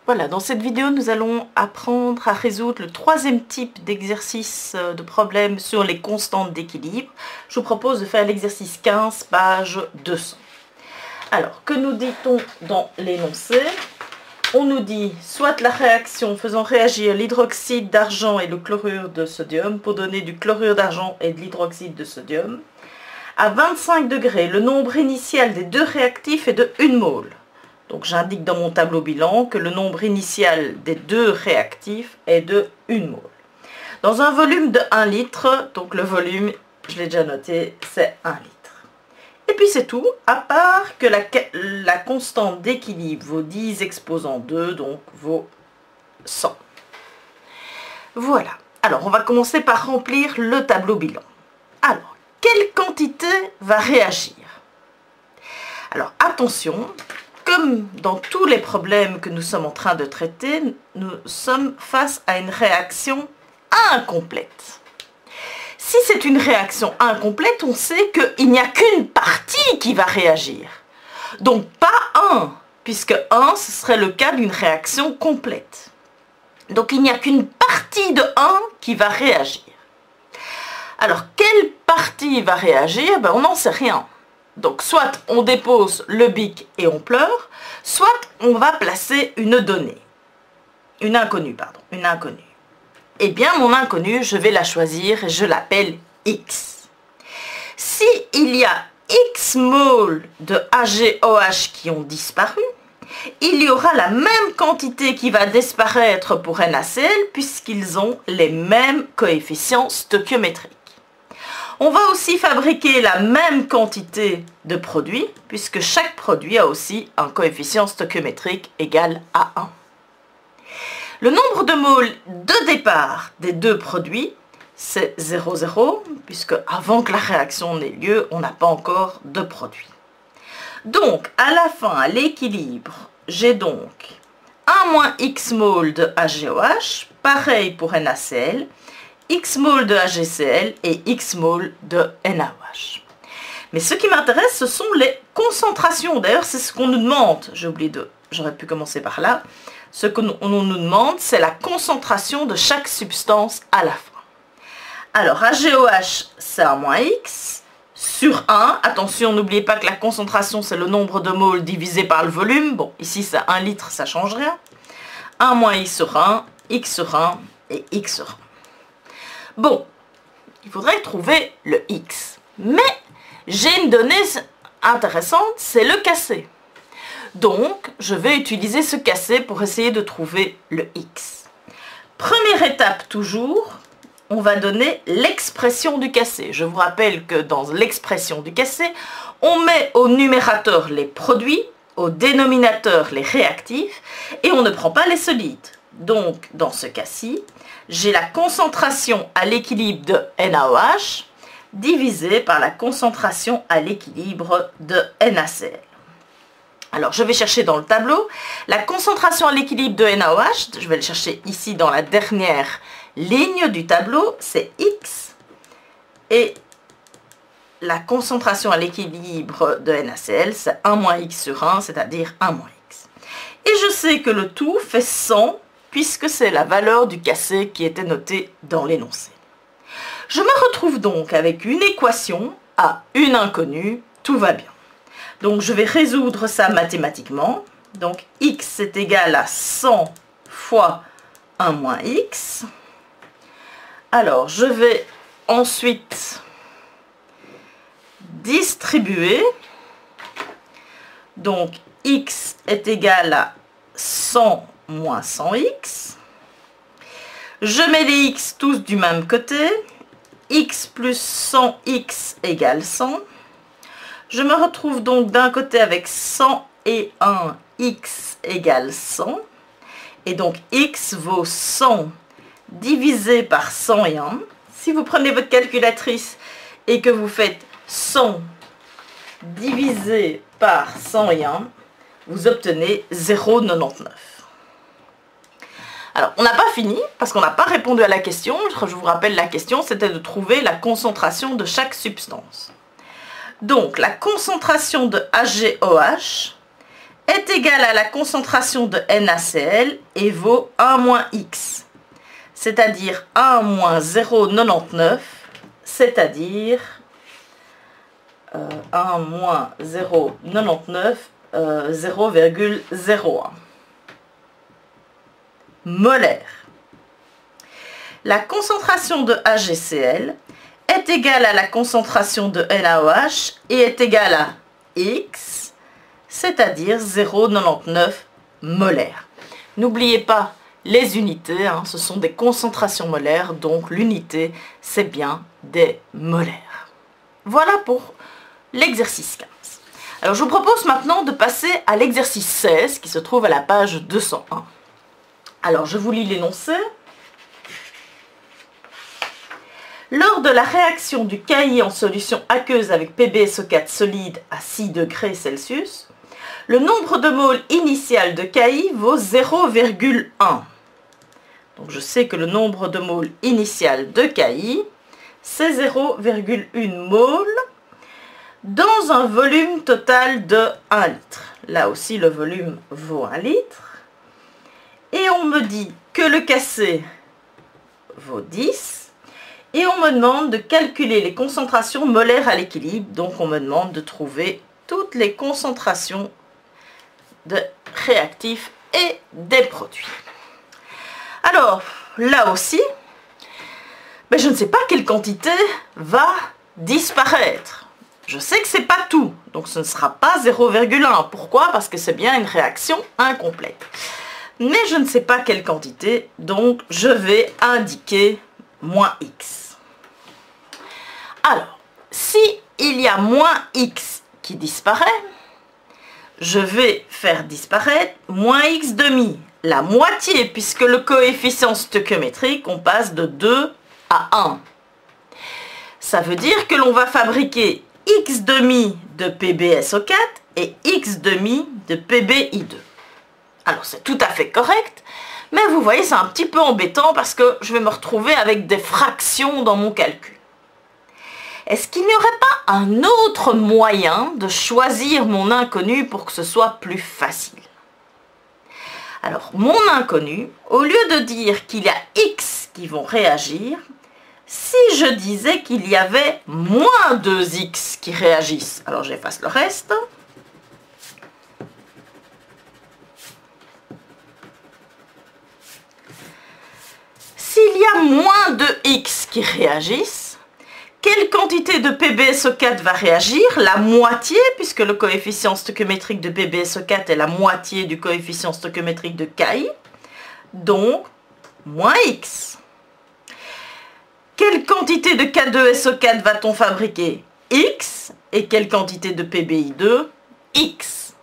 Voilà, dans cette vidéo, nous allons apprendre à résoudre le troisième type d'exercice de problème sur les constantes d'équilibre. Je vous propose de faire l'exercice 15, page 200. Alors, que nous dit-on dans l'énoncé? On nous dit soit la réaction faisant réagir l'hydroxyde d'argent et le chlorure de sodium pour donner du chlorure d'argent et de l'hydroxyde de sodium. À 25 degrés, le nombre initial des deux réactifs est de 1 mole. Donc j'indique dans mon tableau bilan que le nombre initial des deux réactifs est de 1 mole. Dans un volume de 1 litre, donc le volume, je l'ai déjà noté, c'est 1 litre. Et puis c'est tout, à part que la constante d'équilibre vaut 10 exposant 2, donc vaut 100. Voilà. Alors on va commencer par remplir le tableau bilan. Alors, quelle quantité va réagir? Alors attention, comme dans tous les problèmes que nous sommes en train de traiter, nous sommes face à une réaction incomplète. Si c'est une réaction incomplète, on sait qu'il n'y a qu'une partie qui va réagir. Donc pas 1, puisque 1, ce serait le cas d'une réaction complète. Donc il n'y a qu'une partie de 1 qui va réagir. Alors quelle partie va réagir? On n'en sait rien. Donc soit on dépose le bic et on pleure, soit on va placer une donnée. Une inconnue. Eh bien mon inconnue, je vais la choisir et je l'appelle X. Si il y a X moles de HgOH qui ont disparu, il y aura la même quantité qui va disparaître pour NaCl puisqu'ils ont les mêmes coefficients stoichiométriques. On va aussi fabriquer la même quantité de produits, puisque chaque produit a aussi un coefficient stoichiométrique égal à 1. Le nombre de moles de départ des deux produits, c'est 0,0, puisque avant que la réaction n'ait lieu, on n'a pas encore de produit. Donc, à la fin, à l'équilibre, j'ai donc 1 moins X moles de HgOH, pareil pour NaCl, X mol de HgCl et X mol de NaOH. Mais ce qui m'intéresse, ce sont les concentrations. D'ailleurs, c'est ce qu'on nous demande. J'aurais pu commencer par là. Ce qu'on nous demande, c'est la concentration de chaque substance à la fin. Alors, HgOH, c'est 1 moins X sur 1. Attention, n'oubliez pas que la concentration, c'est le nombre de moles divisé par le volume. Bon, ici, c'est 1 litre, ça ne change rien. 1 moins X sur 1, X sur 1 et X sur 1. Bon, il faudrait trouver le X. Mais j'ai une donnée intéressante, c'est le cassé. Donc, je vais utiliser ce cassé pour essayer de trouver le X. Première étape toujours, on va donner l'expression du cassé. Je vous rappelle que dans l'expression du cassé, on met au numérateur les produits, au dénominateur les réactifs, et on ne prend pas les solides. Donc, dans ce cas-ci, j'ai la concentration à l'équilibre de NaOH divisée par la concentration à l'équilibre de NaCl. Alors, je vais chercher dans le tableau la concentration à l'équilibre de NaOH. Je vais le chercher ici dans la dernière ligne du tableau, c'est X. Et la concentration à l'équilibre de NaCl, c'est 1 moins X sur 1, c'est-à-dire 1 moins X. Et je sais que le tout fait 100, puisque c'est la valeur du cassé qui était notée dans l'énoncé. Je me retrouve donc avec une équation à une inconnue, tout va bien. Donc je vais résoudre ça mathématiquement. Donc X est égal à 100 fois 1 moins X. Alors je vais ensuite distribuer. Donc X est égal à 100 moins 100x. Je mets les x tous du même côté. X plus 100x égale 100. Je me retrouve donc d'un côté avec 101 x égale 100. Et donc x vaut 100 divisé par 101. Si vous prenez votre calculatrice et que vous faites 100 divisé par 101, vous obtenez 0,99. Alors, on n'a pas fini, parce qu'on n'a pas répondu à la question. Je vous rappelle, la question, c'était de trouver la concentration de chaque substance. Donc, la concentration de HgOH est égal à la concentration de NaCl et vaut 1 moins X, c'est-à-dire 1 moins 0,99, c'est-à-dire 1 moins 0,99, 0,01 molaire. La concentration de HgCl est égale à la concentration de NaOH et est égale à X, c'est-à-dire 0,99 molaire. N'oubliez pas les unités, hein, ce sont des concentrations molaires, donc l'unité, c'est bien des molaires. Voilà pour l'exercice 15. Alors je vous propose maintenant de passer à l'exercice 16 qui se trouve à la page 201. Alors je vous lis l'énoncé. Lors de la réaction du KI en solution aqueuse avec PbSO4 solide à 6 degrés Celsius, le nombre de moles initial de KI vaut 0,1. Donc je sais que le nombre de moles initial de KI, c'est 0,1 mole dans un volume total de 1 litre. Là aussi, le volume vaut 1 litre. Et on me dit que le Kc vaut 10. Et on me demande de calculer les concentrations molaires à l'équilibre. Donc on me demande de trouver toutes les concentrations de réactifs et des produits. Alors, là aussi, je ne sais pas quelle quantité va disparaître. Je sais que ce n'est pas tout, donc ce ne sera pas 0,1. Pourquoi? Parce que c'est bien une réaction incomplète. Mais je ne sais pas quelle quantité, donc je vais indiquer moins X. Alors, si il y a moins X qui disparaît, je vais faire disparaître moins X demi, la moitié, puisque le coefficient stoichiométrique, on passe de 2 à 1. Ça veut dire que l'on va fabriquer X demi de PbSO4 et X demi de PbI2. Alors c'est tout à fait correct, mais vous voyez c'est un petit peu embêtant parce que je vais me retrouver avec des fractions dans mon calcul. Est-ce qu'il n'y aurait pas un autre moyen de choisir mon inconnu pour que ce soit plus facile? Alors mon inconnu, au lieu de dire qu'il y a X qui vont réagir, si je disais qu'il y avait moins 2X qui réagissent, alors j'efface le reste. S'il y a moins de X qui réagissent, quelle quantité de PbSO4 va réagir? La moitié, puisque le coefficient stoichiométrique de PbSO4 est la moitié du coefficient stoichiométrique de Ki, donc moins X. Quelle quantité de K2SO4 va-t-on fabriquer? X. Et quelle quantité de PbI2? X.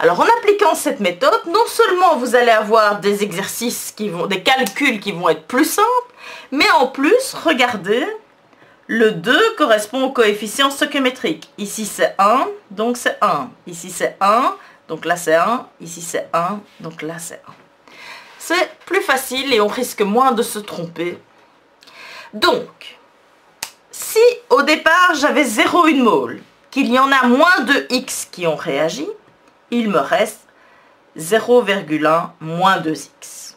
Alors en appliquant cette méthode, non seulement vous allez avoir des exercices des calculs qui vont être plus simples, mais en plus, regardez, le 2 correspond au coefficient stoichiométrique. Ici c'est 1, donc c'est 1. Ici c'est 1, donc là c'est 1. Ici c'est 1, donc là c'est 1. C'est plus facile et on risque moins de se tromper. Donc, si au départ j'avais 0,1 mole, qu'il y en a moins de X qui ont réagi, il me reste 0,1 moins 2X.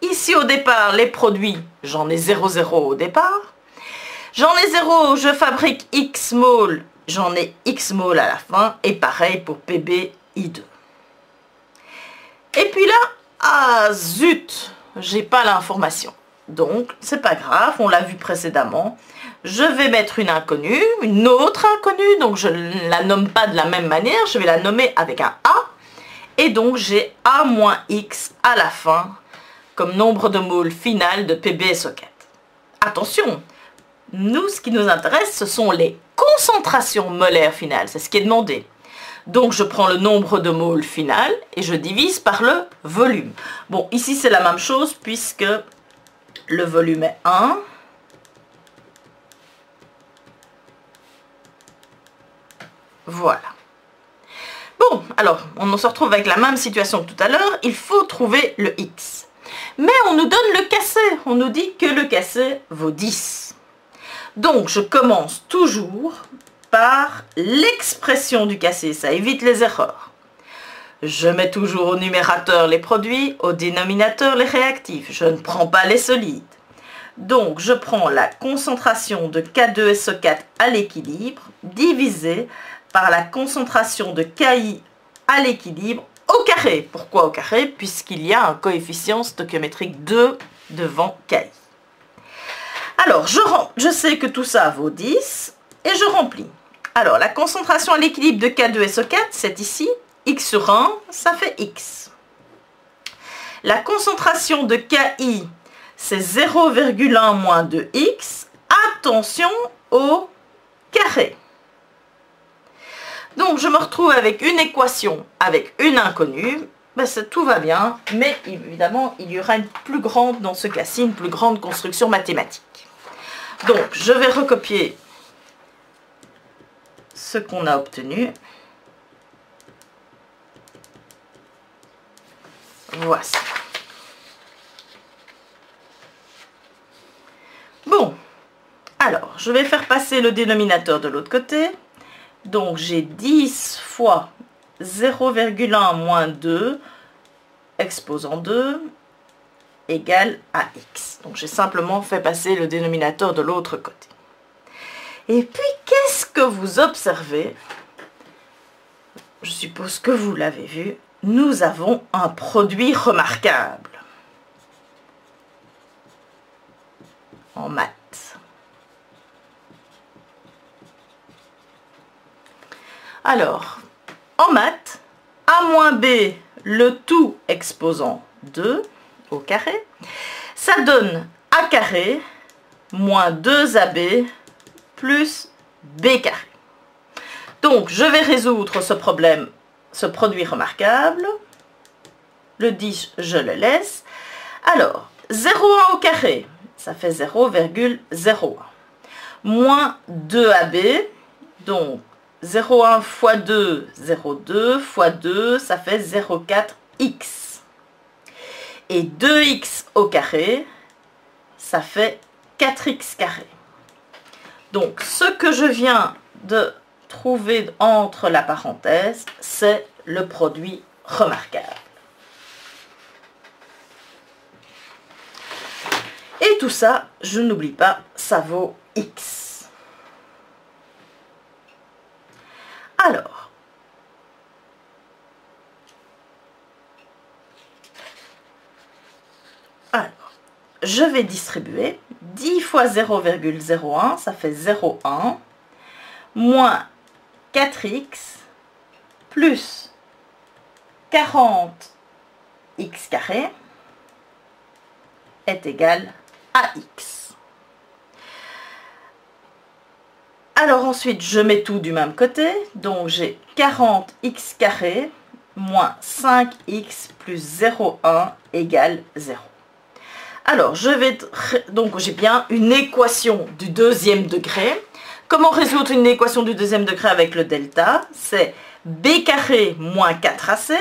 Ici au départ, les produits, j'en ai 0,0 au départ. J'en ai 0, je fabrique X mol, j'en ai X mol à la fin, et pareil pour PbI2. Et puis là, ah zut, j'ai pas l'information. Donc, c'est pas grave, on l'a vu précédemment. Je vais mettre une inconnue, une autre inconnue, donc je ne la nomme pas de la même manière, je vais la nommer avec un A. Et donc, j'ai A moins X à la fin, comme nombre de moles final de PbSO4. Attention, nous, ce qui nous intéresse, ce sont les concentrations molaires finales, c'est ce qui est demandé. Donc, je prends le nombre de moles final et je divise par le volume. Bon, ici, c'est la même chose puisque le volume est 1. Voilà. Bon, alors, on se retrouve avec la même situation que tout à l'heure. Il faut trouver le X. Mais on nous donne le Kc. On nous dit que le Kc vaut 10. Donc, je commence toujours par l'expression du Kc. Ça évite les erreurs. Je mets toujours au numérateur les produits, au dénominateur les réactifs. Je ne prends pas les solides. Donc, je prends la concentration de K2SO4 à l'équilibre divisé par la concentration de KI à l'équilibre au carré. Pourquoi au carré? Puisqu'il y a un coefficient stoichiométrique 2 devant KI. Alors, je sais que tout ça vaut 10 et je remplis. Alors, la concentration à l'équilibre de K2SO4, c'est ici. X sur 1, ça fait X. La concentration de KI, c'est 0,1 moins 2X. Attention au carré. Donc, je me retrouve avec une équation avec une inconnue. Ben, tout va bien, mais évidemment, il y aura une plus grande, dans ce cas-ci, une plus grande construction mathématique. Donc, je vais recopier ce qu'on a obtenu. Voici. Bon, alors, je vais faire passer le dénominateur de l'autre côté. Donc, j'ai 10 fois 0,1 moins 2, exposant 2, égale à x. Donc, j'ai simplement fait passer le dénominateur de l'autre côté. Et puis, qu'est-ce que vous observez? Je suppose que vous l'avez vu. Nous avons un produit remarquable en maths. Alors, en maths, A moins B, le tout exposant 2 au carré, ça donne A carré moins 2AB plus B carré. Donc, je vais résoudre ce problème, ce produit remarquable. Le 10, je le laisse. Alors, 0,1 au carré, ça fait 0,01. Moins 2AB, donc 0,1 fois 2, 0,2 fois 2, ça fait 0,4x. Et 2x au carré, ça fait 4x carré. Donc, ce que je viens de trouver entre la parenthèse, c'est le produit remarquable. Et tout ça, je n'oublie pas, ça vaut x. Alors, je vais distribuer 10 fois 0,01, ça fait 0,1, moins 4x plus 40x carré est égal à x. Alors ensuite, je mets tout du même côté, donc j'ai 40x carré moins 5x plus 0,1 égale 0. Alors, donc j'ai bien une équation du deuxième degré. Comment résoudre une équation du deuxième degré avec le delta? C'est b carré moins 4ac,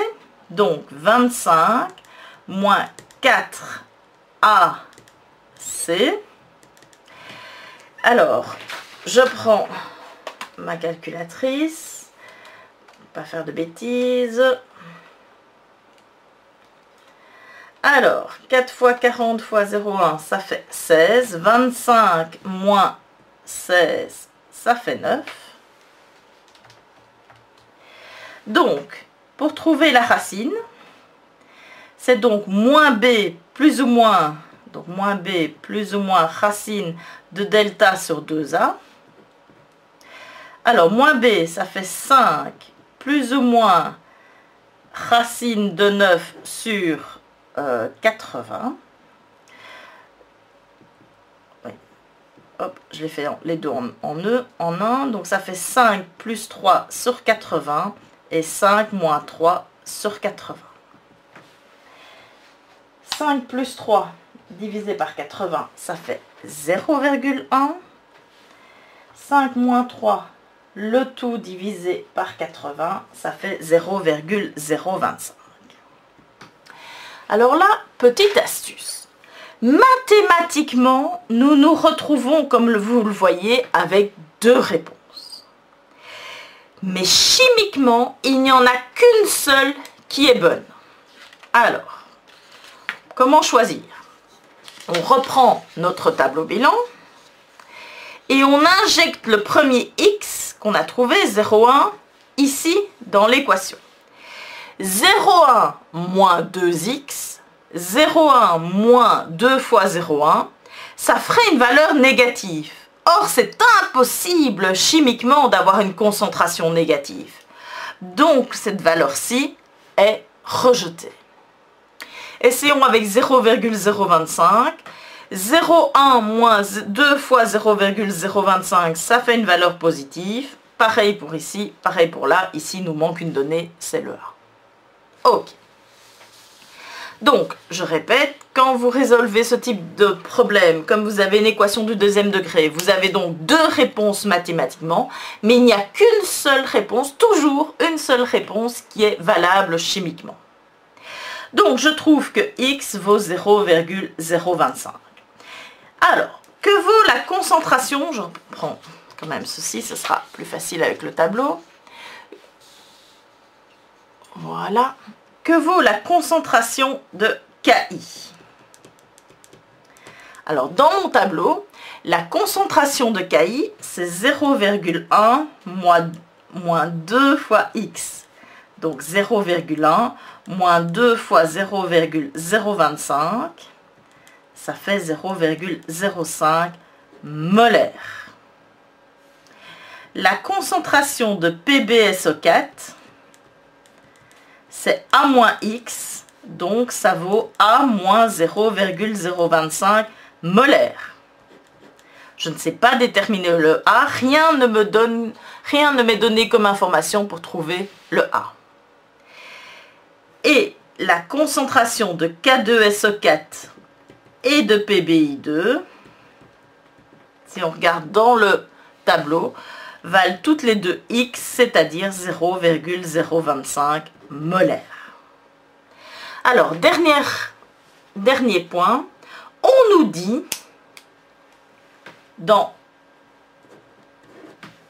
donc 25 moins 4ac. Alors, je prends ma calculatrice, pas faire de bêtises. Alors, 4 fois 40 fois 0,1, ça fait 16. 25 moins 16, ça fait 9. Donc, pour trouver la racine, c'est donc moins b plus ou moins, donc moins b plus ou moins racine de delta sur 2a. Alors, moins b, ça fait 5 plus ou moins racine de 9 sur 80. Oui. Hop, je l'ai fait les deux en un. Donc ça fait 5 plus 3 sur 80 et 5 moins 3 sur 80. 5 plus 3 divisé par 80, ça fait 0,1. 5 moins 3, le tout divisé par 80, ça fait 0,025. Alors là, petite astuce. Mathématiquement, nous nous retrouvons, comme vous le voyez, avec deux réponses. Mais chimiquement, il n'y en a qu'une seule qui est bonne. Alors, comment choisir? On reprend notre tableau bilan et on injecte le premier x qu'on a trouvé, 0,1, ici dans l'équation. 0,1 moins 2x, 0,1 moins 2 fois 0,1, ça ferait une valeur négative. Or, c'est impossible chimiquement d'avoir une concentration négative. Donc, cette valeur-ci est rejetée. Essayons avec 0,025. 0,1 moins 2 fois 0,025, ça fait une valeur positive. Pareil pour ici, pareil pour là. Ici, il nous manque une donnée, c'est le 1. Ok. Donc, je répète, quand vous résolvez ce type de problème, comme vous avez une équation du deuxième degré, vous avez donc deux réponses mathématiquement, mais il n'y a qu'une seule réponse, toujours une seule réponse qui est valable chimiquement. Donc, je trouve que x vaut 0,025. Alors, que vaut la concentration? Je reprends quand même ceci, ce sera plus facile avec le tableau. Voilà. Que vaut la concentration de KI? Alors, dans mon tableau, la concentration de KI, c'est 0,1 moins 2 fois x. Donc, 0,1 moins 2 fois 0,025, ça fait 0,05 molaires. La concentration de PbSO4, c'est A moins X, donc ça vaut A moins 0,025 molaires. Je ne sais pas déterminer le A, rien ne m'est donné comme information pour trouver le A. Et la concentration de K2SO4 et de PbI2, si on regarde dans le tableau, valent toutes les deux X, c'est-à-dire 0,025 molaires. Alors, dernier point, on nous dit dans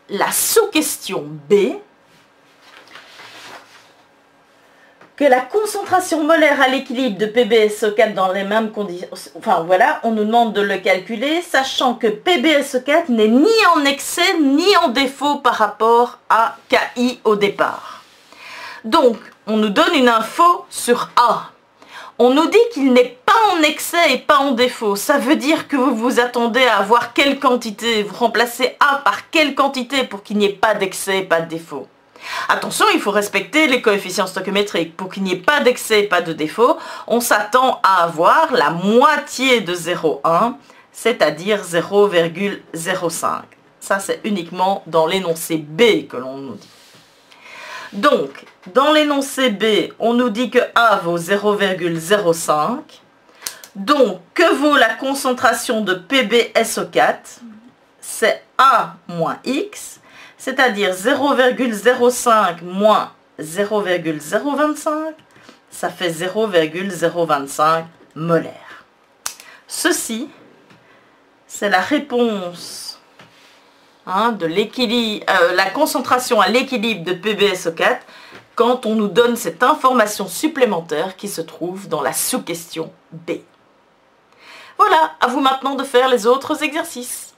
la sous-question B que la concentration molaire à l'équilibre de PbSO4 dans les mêmes conditions, enfin voilà, on nous demande de le calculer, sachant que PbSO4 n'est ni en excès ni en défaut par rapport à KI au départ. Donc, on nous donne une info sur A. On nous dit qu'il n'est pas en excès et pas en défaut. Ça veut dire que vous vous attendez à avoir quelle quantité? Vous remplacez A par quelle quantité pour qu'il n'y ait pas d'excès et pas de défaut? Attention, il faut respecter les coefficients stoichiométriques. Pour qu'il n'y ait pas d'excès et pas de défaut, on s'attend à avoir la moitié de 0,1, c'est-à-dire 0,05. Ça, c'est uniquement dans l'énoncé B que l'on nous dit. Donc, dans l'énoncé B, on nous dit que A vaut 0,05. Donc, que vaut la concentration de PbSO4? C'est A moins X, c'est-à-dire 0,05 moins 0,025, ça fait 0,025 molaires. Ceci, c'est la réponse de l'équilibre, la concentration à l'équilibre de PbSO4 quand on nous donne cette information supplémentaire qui se trouve dans la sous-question B. Voilà, à vous maintenant de faire les autres exercices.